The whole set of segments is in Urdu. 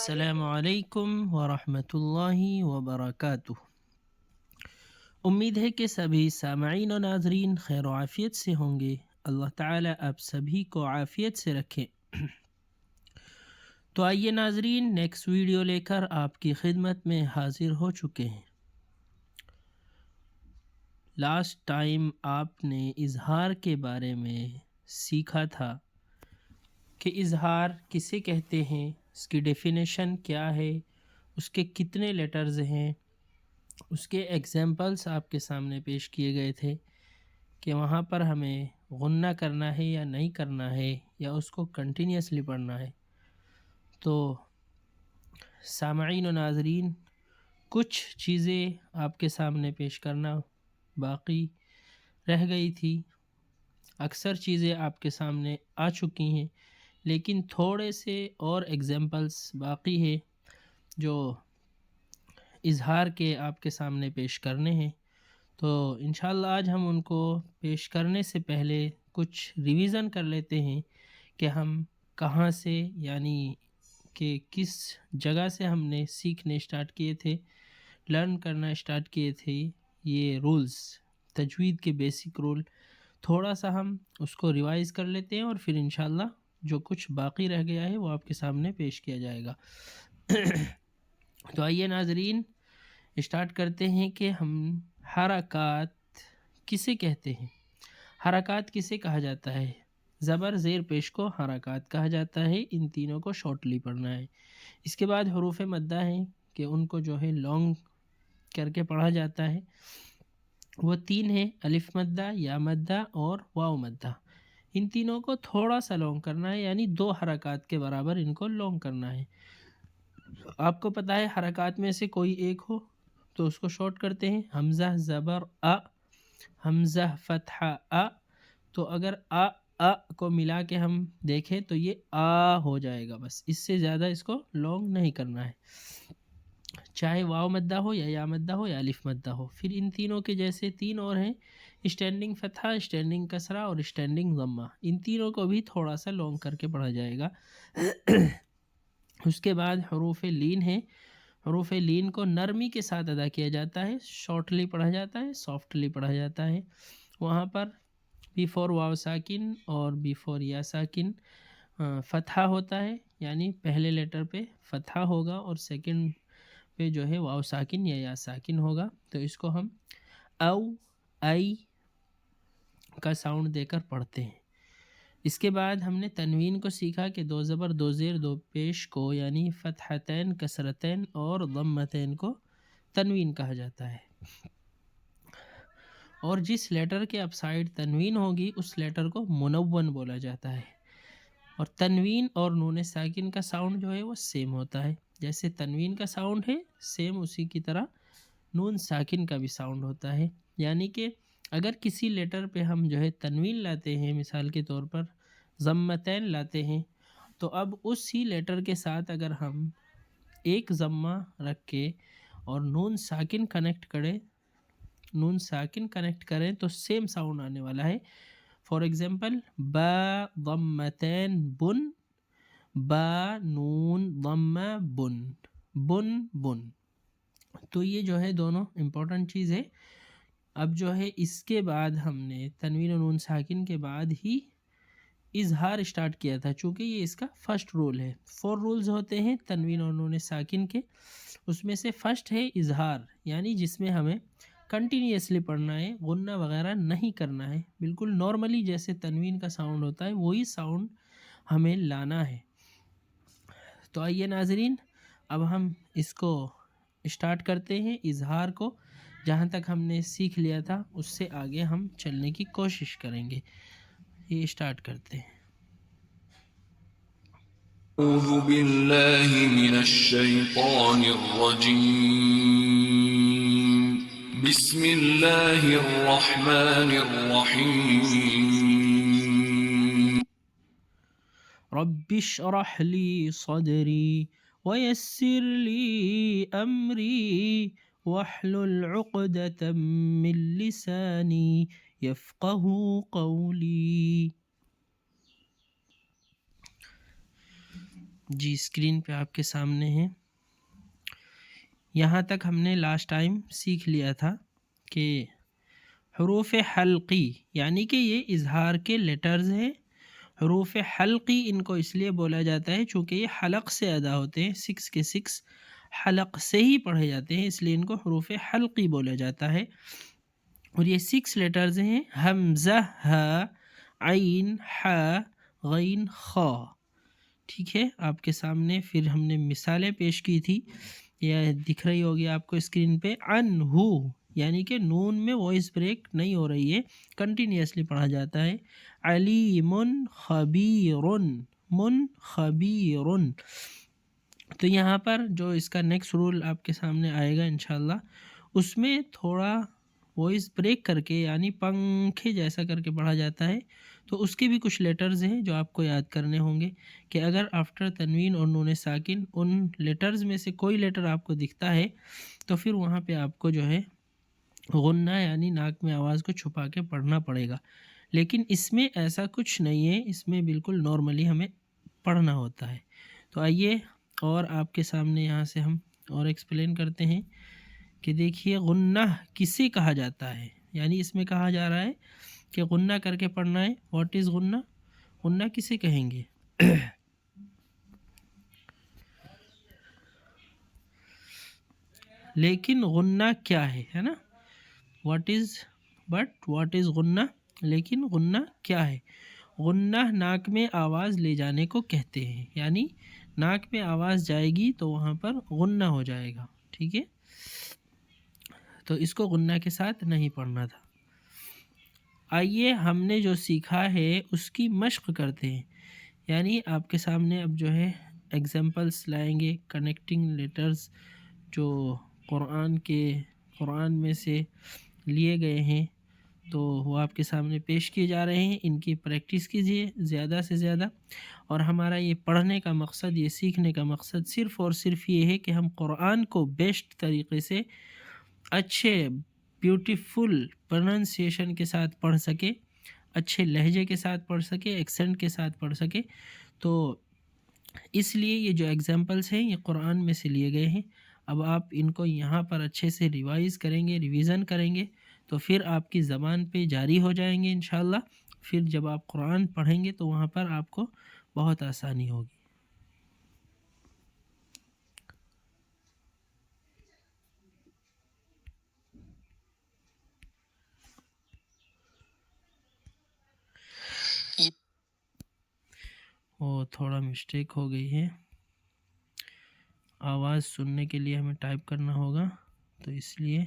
السلام علیکم ورحمۃ اللہ وبرکاتہ۔ امید ہے کہ سبھی سامعین و ناظرین خیر و عافیت سے ہوں گے۔ اللہ تعالیٰ آپ سبھی کو عافیت سے رکھے۔ تو آئیے ناظرین، نیکسٹ ویڈیو لے کر آپ کی خدمت میں حاضر ہو چکے ہیں۔ لاسٹ ٹائم آپ نے اظہار کے بارے میں سیکھا تھا کہ اظہار کسے کہتے ہیں، اس کی ڈیفینیشن کیا ہے، اس کے کتنے لیٹرز ہیں، اس کے ایگزامپلس آپ کے سامنے پیش کیے گئے تھے کہ وہاں پر ہمیں غنہ کرنا ہے یا نہیں کرنا ہے، یا اس کو کنٹینیوسلی پڑھنا ہے۔ تو سامعین و ناظرین، کچھ چیزیں آپ کے سامنے پیش کرنا باقی رہ گئی تھی۔ اکثر چیزیں آپ کے سامنے آ چکی ہیں، لیکن تھوڑے سے اور ایگزامپلس باقی ہے جو اظہار کے آپ کے سامنے پیش کرنے ہیں۔ تو انشاءاللہ آج ہم ان کو پیش کرنے سے پہلے کچھ ریویژن کر لیتے ہیں کہ ہم کہاں سے، یعنی کہ کس جگہ سے ہم نے سیکھنے اسٹارٹ کیے تھے، لرن کرنا اسٹارٹ کیے تھے یہ رولز، تجوید کے بیسک رول۔ تھوڑا سا ہم اس کو ریوائز کر لیتے ہیں اور پھر انشاءاللہ جو کچھ باقی رہ گیا ہے وہ آپ کے سامنے پیش کیا جائے گا۔ تو آئیے ناظرین اسٹارٹ کرتے ہیں کہ ہم حرکات کسے کہتے ہیں۔ حرکات کسے کہا جاتا ہے؟ زبر زیر پیش کو حرکات کہا جاتا ہے۔ ان تینوں کو شارٹلی پڑھنا ہے۔ اس کے بعد حروف مدہ ہیں کہ ان کو جو ہے لانگ کر کے پڑھا جاتا ہے۔ وہ تین ہیں، الف مدہ، یا مدہ اور واو مدہ۔ ان تینوں کو تھوڑا سا لانگ کرنا ہے، یعنی 2 حرکات کے برابر ان کو لانگ کرنا ہے۔ آپ کو پتہ ہے حرکات میں سے کوئی ایک ہو تو اس کو شارٹ کرتے ہیں۔ حمزہ زبر ا، حمزہ فتحہ ا، تو اگر ا کو ملا کے ہم دیکھیں تو یہ آ ہو جائے گا، بس اس سے زیادہ اس کو لانگ نہیں کرنا ہے، چاہے واو مدہ ہو یا مدہ ہو یا الف مدہ ہو۔ پھر ان تینوں کے جیسے 3 اور ہیں، اسٹینڈنگ فتحہ، اسٹینڈنگ کسرہ اور اسٹینڈنگ ضمہ۔ ان تینوں کو بھی تھوڑا سا لانگ کر کے پڑھا جائے گا۔ اس کے بعد حروف لین ہیں۔ حروف لین کو نرمی کے ساتھ ادا کیا جاتا ہے، شارٹلی پڑھا جاتا ہے، سافٹلی پڑھا جاتا ہے۔ وہاں پر بیفور واو ساکن اور بیفور یا ساکن فتحہ ہوتا ہے، یعنی پہلے لیٹر پہ فتحہ ہوگا اور سیکنڈ پہ جو ہے واو ساکن یا ساکن ہوگا، تو اس کو ہم او، ای کا ساؤنڈ دے کر پڑھتے ہیں۔ اس کے بعد ہم نے تنوین کو سیکھا کہ 2 زبر 2 زیر 2 پیش کو، یعنی فتحتین، کسرتین اور ضمتین کو تنوین کہا جاتا ہے۔ اور جس لیٹر کے اپ سائڈ تنوین ہوگی اس لیٹر کو منون بولا جاتا ہے۔ اور تنوین اور نون ساکن کا ساؤنڈ جو ہے وہ سیم ہوتا ہے، جیسے تنوین کا ساؤنڈ ہے سیم اسی کی طرح نون ساکن کا بھی ساؤنڈ ہوتا ہے۔ یعنی کہ اگر کسی لیٹر پہ ہم جو ہے تنوین لاتے ہیں، مثال کے طور پر ضمتین لاتے ہیں، تو اب اسی لیٹر کے ساتھ اگر ہم ایک ضمہ رکھ کے اور نون ساکن کنیکٹ کریں تو سیم ساؤنڈ آنے والا ہے۔ فار ایگزامپل با ضمتین بن، با نون ضمہ بن، بن بن۔ تو یہ جو ہے دونوں امپورٹنٹ چیز ہے۔ اب جو ہے اس کے بعد ہم نے تنوین و نون ساکن کے بعد ہی اظہار اسٹارٹ کیا تھا، چونکہ یہ اس کا فرسٹ رول ہے۔ 4 رولز ہوتے ہیں تنوین اور نون ساکن کے، اس میں سے فرسٹ ہے اظہار، یعنی جس میں ہمیں کنٹینیوسلی پڑھنا ہے، غنہ وغیرہ نہیں کرنا ہے، بالکل نارملی جیسے تنوین کا ساؤنڈ ہوتا ہے وہی ساؤنڈ ہمیں لانا ہے۔ تو آئیے ناظرین اب ہم اس کو اسٹارٹ کرتے ہیں، اظہار کو جہاں تک ہم نے سیکھ لیا تھا اس سے آگے ہم چلنے کی کوشش کریں گے۔ یہ اسٹارٹ کرتے ہیں۔ اعوذ باللہ من الشیطان الرجیم، بسم اللہ الرحمن الرحیم۔ رب اشرح لی صدری ویسر لی امری واحلل عقدۃ من لسانی یفقہوا قولی۔ جی اسکرین پہ آپ کے سامنے ہے. یہاں تک ہم نے لاسٹ ٹائم سیکھ لیا تھا کہ حروف حلقی یعنی کہ یہ اظہار کے لیٹرز ہیں. حروف حلقی ان کو اس لیے بولا جاتا ہے چونکہ یہ حلق سے ادا ہوتے ہیں، 6 کے 6 حلق سے ہی پڑھے جاتے ہیں، اس لیے ان کو حروف حلقی بولا جاتا ہے. اور یہ 6 لیٹرز ہیں حمزہ، ہ، عین، ح، غین، خ. ٹھیک ہے، آپ کے سامنے پھر ہم نے مثالیں پیش کی تھی، یہ دکھ رہی ہوگی آپ کو اسکرین پہ. انہو یعنی کہ نون میں وائس بریک نہیں ہو رہی ہے، کنٹینیوسلی پڑھا جاتا ہے. علیم خبیر، من خبیر. تو یہاں پر جو اس کا نیکسٹ رول آپ کے سامنے آئے گا انشاءاللہ، اس میں تھوڑا وائس بریک کر کے یعنی پنکھے جیسا کر کے پڑھا جاتا ہے. تو اس کے بھی کچھ لیٹرز ہیں جو آپ کو یاد کرنے ہوں گے کہ اگر آفٹر تنوین اور نون ساکن ان لیٹرز میں سے کوئی لیٹر آپ کو دکھتا ہے تو پھر وہاں پہ آپ کو جو ہے غنہ یعنی ناک میں آواز کو چھپا کے پڑھنا پڑے گا. لیکن اس میں ایسا کچھ نہیں ہے، اس میں بالکل نارملی ہمیں پڑھنا ہوتا ہے. تو آئیے اور آپ کے سامنے یہاں سے ہم اور ایکسپلین کرتے ہیں کہ دیکھیے غنہ کسے کہا جاتا ہے. یعنی اس میں کہا جا رہا ہے کہ غنہ کر کے پڑھنا ہے. What is غنہ؟ غنہ کسے کہیں گے؟ لیکن غنہ کیا ہے نا؟ واٹ از غنہ، لیکن غنہ کیا ہے؟ غنہ ناک میں آواز لے جانے کو کہتے ہیں، یعنی ناک میں آواز جائے گی تو وہاں پر غنہ ہو جائے گا. ٹھیک ہے، تو اس کو غنہ کے ساتھ نہیں پڑھنا تھا. آئیے ہم نے جو سیکھا ہے اس کی مشق کرتے ہیں. یعنی آپ کے سامنے اب جو ہے ایگزامپلس لائیں گے، کنیکٹنگ لیٹرز جو قرآن میں سے لیے گئے ہیں تو وہ آپ کے سامنے پیش کیے جا رہے ہیں. ان کی پریکٹس کیجیے زیادہ سے زیادہ. اور ہمارا یہ پڑھنے کا مقصد، یہ سیکھنے کا مقصد صرف اور صرف یہ ہے کہ ہم قرآن کو بیسٹ طریقے سے اچھے بیوٹیفل پروننسیشن کے ساتھ پڑھ سکے، اچھے لہجے کے ساتھ پڑھ سکے، ایکسنٹ کے ساتھ پڑھ سکے. تو اس لیے یہ جو ایگزامپلس ہیں یہ قرآن میں سے لیے گئے ہیں. اب آپ ان کو یہاں پر اچھے سے ریویژن کریں گے تو پھر آپ کی زبان پہ جاری ہو جائیں گے انشاءاللہ. پھر جب آپ قرآن پڑھیں گے تو وہاں پر آپ کو بہت آسانی ہوگی. وہ تھوڑا مسٹیک ہو گئی ہے، آواز سننے کے لیے ہمیں ٹائپ کرنا ہوگا، تو اس لیے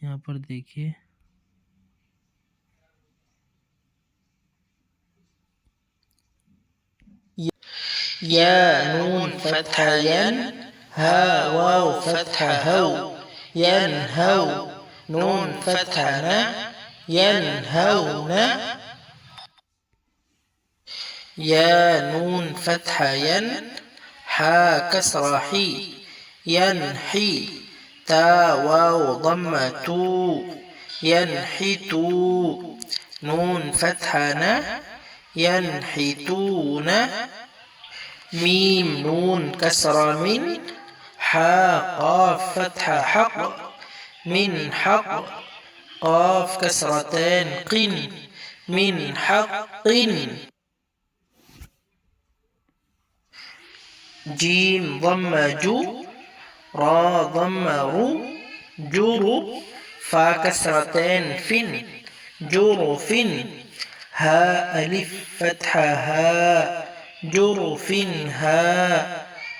یہاں پر دیکھیے یا نون فتح ین، ہا واو فتح ہو، ینہو، نون فتح نا، ینہون. یا نون فتح ین، حا کسر حی، ینحی، تا واو ضم تو، ینحتو، نون فتح نا، ینحتون. میم نون کسر من، حا قاف فتح حق، من حق، قاف كسرتين قن، من حق. جيم ضم جو، را ضم رو، جرو، فا كسرتين فن، جرف. ها ألف فتح ها، جرف ها،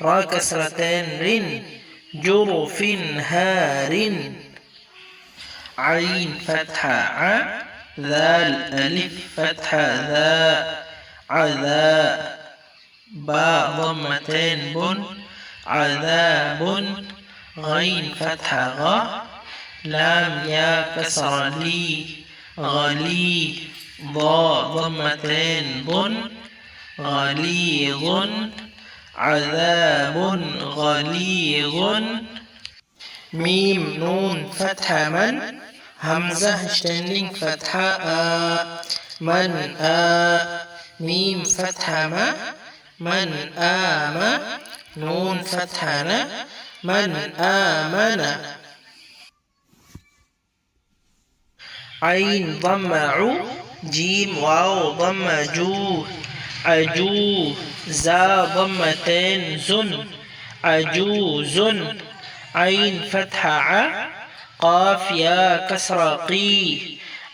را كسرتين رن، جرف هار. عين فتح ع، ذال ألف فتح ذا، عذا. باء ضمتين بن، عذاب. غين فتح غ، لام يا كسر لي، غلي. ضاء ضمتين ضن، غليظ، عذاب غليظ. ميم نون فتح من، همزة standing فتح آ، من آ. ميم فتح ما، من آمن نون فتحنا من آمن عين ضم عو جيم واو ضم جو عجو زا ضمتين زن عجوز عين فتحة ع قاف يا كسر قي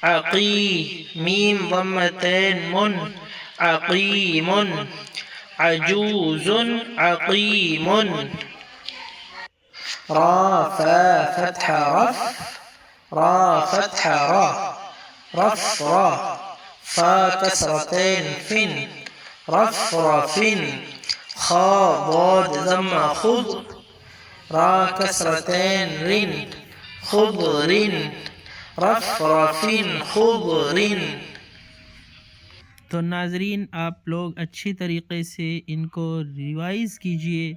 عقي ميم ضمتين من عقيم عجوز عقيم را فا فتحة رف را فتحة را رف را فا كسرتين فن رف رفن خا ضاد ضم خذ را كسرتين رن خضر رف رفن خضر. تو ناظرین آپ لوگ اچھی طریقے سے ان کو ریوائز کیجئے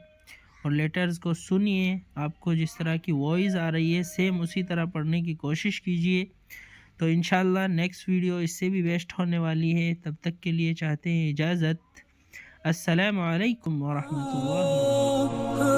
اور لیٹرز کو سنیے. آپ کو جس طرح کی وائس آ رہی ہے سیم اسی طرح پڑھنے کی کوشش کیجئے. تو انشاءاللہ نیکسٹ ویڈیو اس سے بھی بیسٹ ہونے والی ہے. تب تک کے لیے چاہتے ہیں اجازت. السلام علیکم ورحمۃ اللہ وبرکاتہ.